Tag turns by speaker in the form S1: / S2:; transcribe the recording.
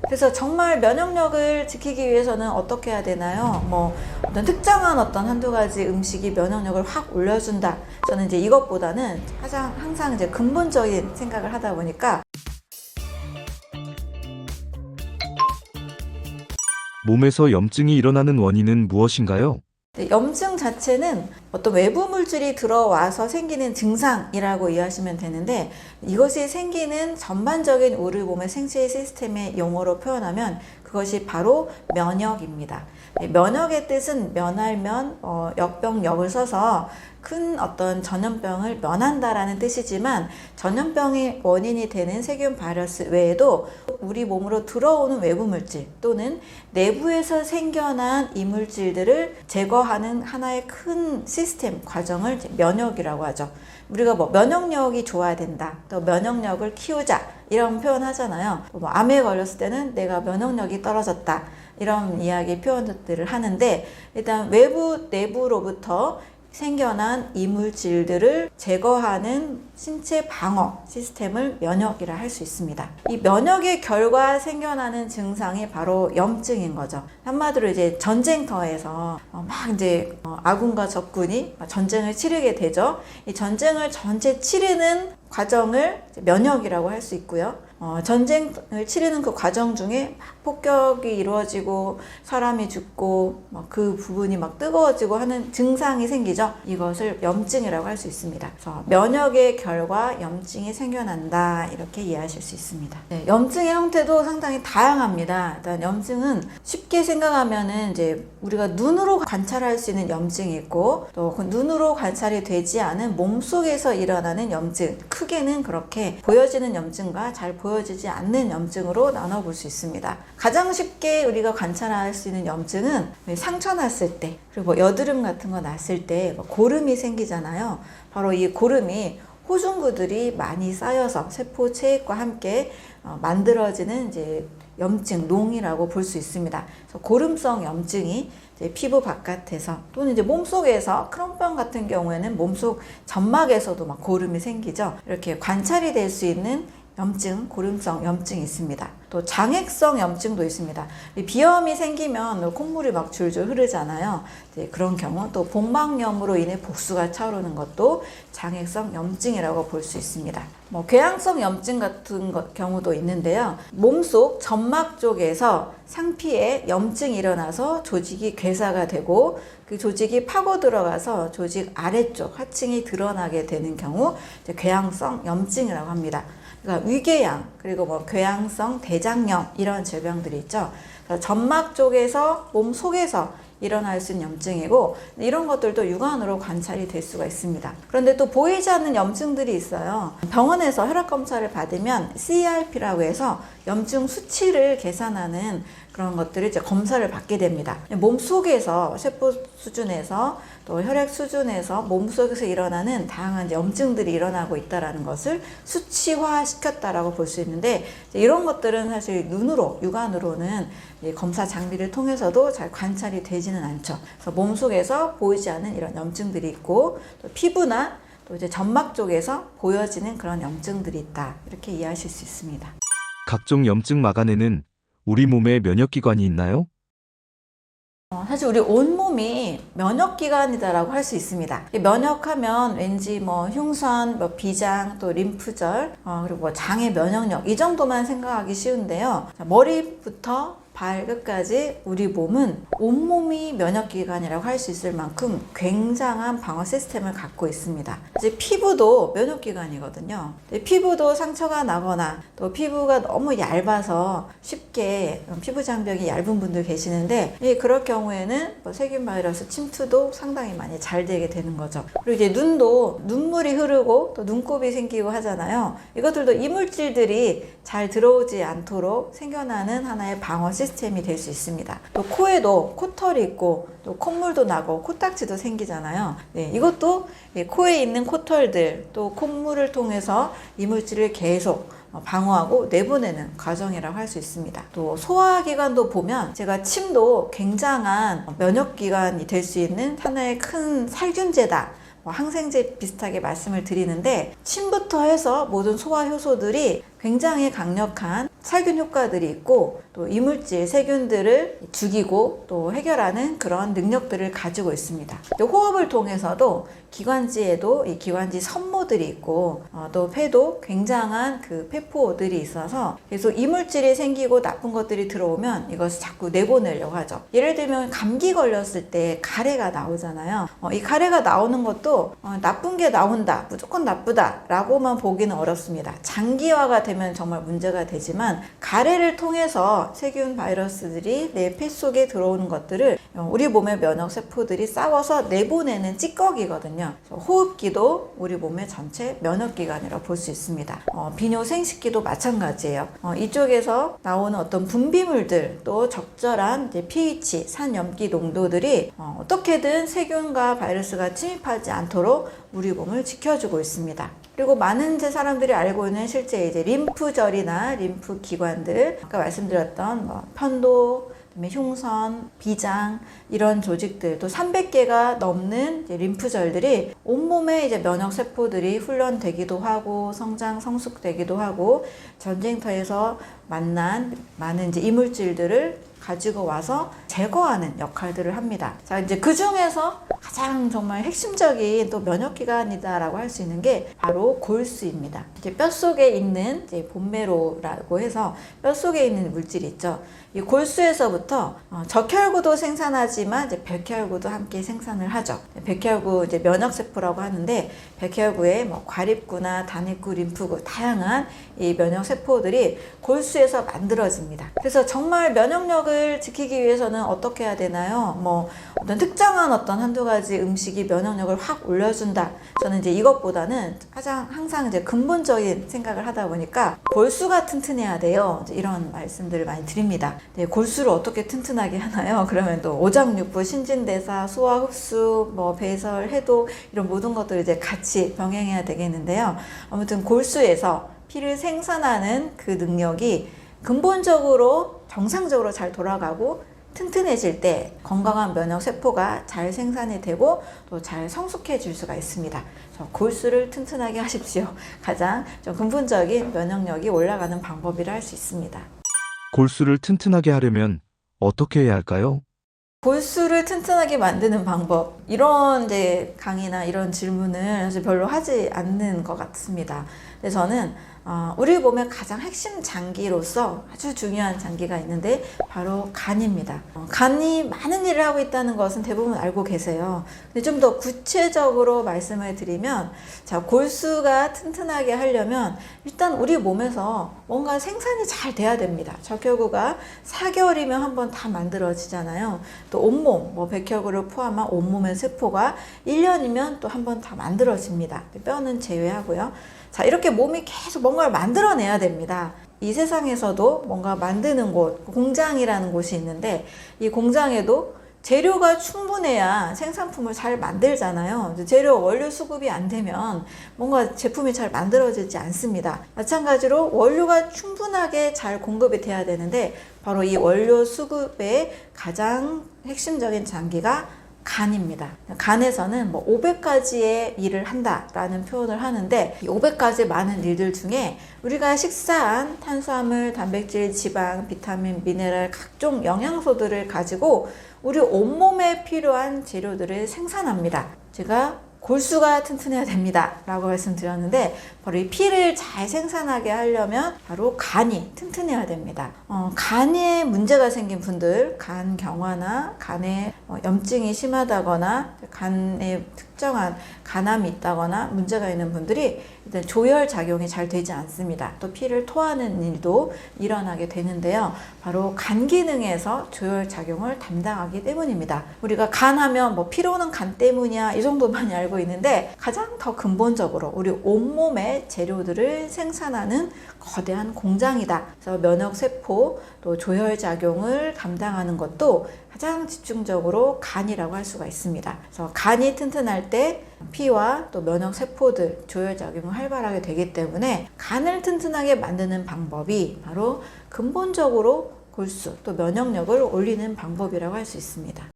S1: 그래서 정말 면역력을 지키기 위해서는 어떻게 해야 되나요? 어떤 특정한 어떤 한두 가지 음식이 면역력을 확 올려준다. 저는 이제 이것보다는 항상 이제 근본적인 생각을 하다 보니까
S2: 몸에서 염증이 일어나는 원인은 무엇인가요?
S1: 염증 자체는 어떤 외부 물질이 들어와서 생기는 증상이라고 이해하시면 되는데, 이것이 생기는 전반적인 우리 몸의 생체 시스템의 용어로 표현하면 그것이 바로 면역입니다. 면역의 뜻은 면할면 역병역을 써서 큰 어떤 전염병을 면한다라는 뜻이지만, 전염병의 원인이 되는 세균 바이러스 외에도 우리 몸으로 들어오는 외부 물질 또는 내부에서 생겨난 이물질들을 제거하는 하나의 큰 시스템 과정을 면역이라고 하죠. 우리가 면역력이 좋아야 된다, 또 면역력을 키우자 이런 표현 하잖아요. 암에 걸렸을 때는 내가 면역력이 떨어졌다 이런 이야기 표현들을 하는데, 일단 외부 내부로부터 생겨난 이물질들을 제거하는 신체 방어 시스템을 면역이라 할 수 있습니다. 이 면역의 결과 생겨나는 증상이 바로 염증인 거죠. 한마디로 이제 전쟁터에서 이제 아군과 적군이 전쟁을 치르게 되죠. 이 전쟁을 전체 치르는 과정을 면역이라고 할 수 있고요. 전쟁을 치르는 그 과정 중에 폭격이 이루어지고 사람이 죽고 그 부분이 뜨거워지고 하는 증상이 생기죠. 이것을 염증이라고 할 수 있습니다. 그래서 면역의 결과 염증이 생겨난다, 이렇게 이해하실 수 있습니다. 네, 염증의 형태도 상당히 다양합니다. 일단 염증은 쉽게 생각하면은 이제 우리가 눈으로 관찰할 수 있는 염증이 있고, 또 그 눈으로 관찰이 되지 않은 몸속에서 일어나는 염증, 크게는 그렇게 보여지는 염증과 잘 보여지지 않는 염증으로 나눠볼 수 있습니다. 가장 쉽게 우리가 관찰할 수 있는 염증은 상처 났을 때, 그리고 여드름 같은 거 났을 때 고름이 생기잖아요. 바로 이 고름이 호중구들이 많이 쌓여서 세포 체액과 함께 만들어지는 이제 염증, 농이라고 볼 수 있습니다. 그래서 고름성 염증이 이제 피부 바깥에서 또는 이제 몸속에서, 크론병 같은 경우에는 몸속 점막에서도 고름이 생기죠. 이렇게 관찰이 될 수 있는 염증, 고름성 염증이 있습니다. 또 장액성 염증도 있습니다. 비염이 생기면 콧물이 줄줄 흐르잖아요. 그런 경우, 또 복막염으로 인해 복수가 차오르는 것도 장액성 염증이라고 볼 수 있습니다. 궤양성 염증 같은 경우도 있는데요. 몸속 점막 쪽에서 상피에 염증이 일어나서 조직이 괴사가 되고, 그 조직이 파고 들어가서 조직 아래쪽 하층이 드러나게 되는 경우 궤양성 염증이라고 합니다. 그러니까 위궤양, 그리고 궤양성 대장염, 이런 질병들이 있죠. 점막 쪽에서 몸 속에서 일어날 수 있는 염증이고, 이런 것들도 육안으로 관찰이 될 수가 있습니다. 그런데 또 보이지 않는 염증들이 있어요. 병원에서 혈액 검사를 받으면 CRP라고 해서 염증 수치를 계산하는 그런 것들을 이제 검사를 받게 됩니다. 몸 속에서, 세포 수준에서 또 혈액 수준에서 몸속에서 일어나는 다양한 염증들이 일어나고 있다는 것을 수치화 시켰다라고 볼 수 있는데, 이런 것들은 사실 눈으로, 육안으로는 검사 장비를 통해서도 잘 관찰이 되지는 않죠. 그래서 몸속에서 보이지 않는 이런 염증들이 있고, 또 피부나 또 이제 점막 쪽에서 보여지는 그런 염증들이 있다, 이렇게 이해하실 수 있습니다.
S2: 각종 염증 막아내는 우리 몸에 면역기관이 있나요?
S1: 사실 우리 온몸이 면역기관이다라고 할 수 있습니다. 면역하면 왠지 흉선, 비장, 또 림프절, 그리고 장의 면역력, 이 정도만 생각하기 쉬운데요. 머리부터 발끝까지 우리 몸은 온몸이 면역기관이라고 할 수 있을 만큼 굉장한 방어 시스템을 갖고 있습니다. 이제 피부도 면역기관이거든요. 피부도 상처가 나거나 또 피부가 너무 얇아서 쉽게 피부 장벽이 얇은 분들 계시는데, 그럴 경우에는 세균 바이러스 침투도 상당히 많이 잘 되게 되는 거죠. 그리고 이제 눈도 눈물이 흐르고 또 눈곱이 생기고 하잖아요. 이것들도 이물질들이 잘 들어오지 않도록 생겨나는 하나의 방어 시스템이 될 수 있습니다. 또 코에도 코털이 있고 또 콧물도 나고 코딱지도 생기잖아요. 이것도 코에 있는 코털들, 또 콧물을 통해서 이물질을 계속 방어하고 내보내는 과정이라고 할 수 있습니다. 또 소화기관도 보면, 제가 침도 굉장한 면역기관이 될 수 있는 하나의 큰 살균제다, 항생제 비슷하게 말씀을 드리는데, 침부터 해서 모든 소화 효소들이 굉장히 강력한 살균 효과들이 있고 또 이물질, 세균들을 죽이고 또 해결하는 그런 능력들을 가지고 있습니다. 또 호흡을 통해서도 기관지에도 이 기관지 섬모들이 있고 또 폐도 굉장한 그 폐포들이 있어서 계속 이물질이 생기고 나쁜 것들이 들어오면 이것을 자꾸 내보내려고 하죠. 예를 들면 감기 걸렸을 때 가래가 나오잖아요. 이 가래가 나오는 것도 나쁜 게 나온다, 무조건 나쁘다 라고만 보기는 어렵습니다. 장기화가 되면 정말 문제가 되지만 가래를 통해서 세균 바이러스들이 내 폐 속에 들어오는 것들을 우리 몸의 면역세포들이 싸워서 내보내는 찌꺼기거든요. 호흡기도 우리 몸의 전체 면역기관이라고 볼 수 있습니다. 비뇨 생식기도 마찬가지예요. 이쪽에서 나오는 어떤 분비물들 또 적절한 이제 pH, 산염기 농도들이 어떻게든 세균과 바이러스가 침입하지 않도록 우리 몸을 지켜주고 있습니다. 그리고 많은 사람들이 알고 있는 실제 이제 림프절이나 림프 기관들, 아까 말씀드렸던 편도, 흉선, 비장 이런 조직들, 또 300개가 넘는 이제 림프절들이 온몸에 이제 면역 세포들이 훈련되기도 하고 성장 성숙되기도 하고 전쟁터에서 만난 많은 이제 이물질들을 가지고 와서 제거하는 역할들을 합니다. 자, 이제 그 중에서 가장 정말 핵심적인 또 면역기관이다라고 할 수 있는 게 바로 골수입니다. 이제 뼛속에 있는 이제 본메로라고 해서 뼛속에 있는 물질이 있죠. 이 골수에서부터 적혈구도 생산하지만 이제 백혈구도 함께 생산을 하죠. 백혈구 이제 면역세포라고 하는데 백혈구에 뭐 과립구나 단입구, 림프구 다양한 이 면역세포들이 골수에서 만들어집니다. 그래서 정말 면역력을 지키기 위해서는 어떻게 해야 되나요? 뭐 어떤 특정한 어떤 한두 가지 음식이 면역력을 확 올려준다. 저는 이제 이것보다는 가장 항상 이제 근본적인 생각을 하다 보니까 골수가 튼튼해야 돼요. 이제 이런 말씀들을 많이 드립니다. 네, 골수를 어떻게 튼튼하게 하나요? 그러면 또 오장육부, 신진대사, 소화, 흡수, 뭐 배설, 해독 이런 모든 것들을 이제 같이 병행해야 되겠는데요. 아무튼 골수에서 피를 생산하는 그 능력이 근본적으로 정상적으로 잘 돌아가고 튼튼해질 때 건강한 면역세포가 잘 생산이 되고 또 잘 성숙해질 수가 있습니다. 골수를 튼튼하게 하십시오. 가장 좀 근본적인 면역력이 올라가는 방법이라 할 수 있습니다.
S2: 골수를 튼튼하게 하려면 어떻게 해야 할까요?
S1: 골수를 튼튼하게 만드는 방법, 이런 이제 강의나 이런 질문을 사실 별로 하지 않는 것 같습니다. 근데 저는 우리 몸의 가장 핵심 장기로서 아주 중요한 장기가 있는데 바로 간입니다. 간이 많은 일을 하고 있다는 것은 대부분 알고 계세요. 근데 좀 더 구체적으로 말씀을 드리면, 자, 골수가 튼튼하게 하려면 일단 우리 몸에서 뭔가 생산이 잘 돼야 됩니다. 적혈구가 4개월이면 한번 다 만들어지잖아요. 또 온몸, 뭐 백혈구를 포함한 온몸의 세포가 1년이면 또 한번 다 만들어집니다. 뼈는 제외하고요. 자, 이렇게 몸이 계속 뭔가를 만들어내야 됩니다. 이 세상에서도 뭔가 만드는 곳, 공장이라는 곳이 있는데 이 공장에도 재료가 충분해야 생산품을 잘 만들잖아요. 재료 원료 수급이 안 되면 뭔가 제품이 잘 만들어지지 않습니다. 마찬가지로 원료가 충분하게 잘 공급이 돼야 되는데 바로 이 원료 수급의 가장 핵심적인 장기가 간입니다. 간에서는 뭐 500가지의 일을 한다라는 표현을 하는데 이 500가지 많은 일들 중에 우리가 식사한 탄수화물, 단백질, 지방, 비타민, 미네랄, 각종 영양소들을 가지고 우리 온몸에 필요한 재료들을 생산합니다. 제가 골수가 튼튼해야 됩니다 라고 말씀드렸는데 바로 이 피를 잘 생산하게 하려면 바로 간이 튼튼해야 됩니다. 간에 문제가 생긴 분들, 간 경화나 간에 염증이 심하다거나 간에 특정한 간암이 있다거나 문제가 있는 분들이 일단 조혈 작용이 잘 되지 않습니다. 또 피를 토하는 일도 일어나게 되는데요. 바로 간 기능에서 조혈 작용을 담당하기 때문입니다. 우리가 간하면 뭐 피로 오는 간 때문이야 이 정도만 알고 있는데 가장 더 근본적으로 우리 온몸의 재료들을 생산하는 거대한 공장이다. 그래서 면역세포 또 조혈 작용을 담당하는 것도 가장 집중적으로 간이라고 할 수가 있습니다. 그래서 간이 튼튼할 때 피와 또 면역세포들 조혈 작용을 활발하게 되기 때문에 간을 튼튼하게 만드는 방법이 바로 근본적으로 골수 또 면역력을 올리는 방법이라고 할 수 있습니다.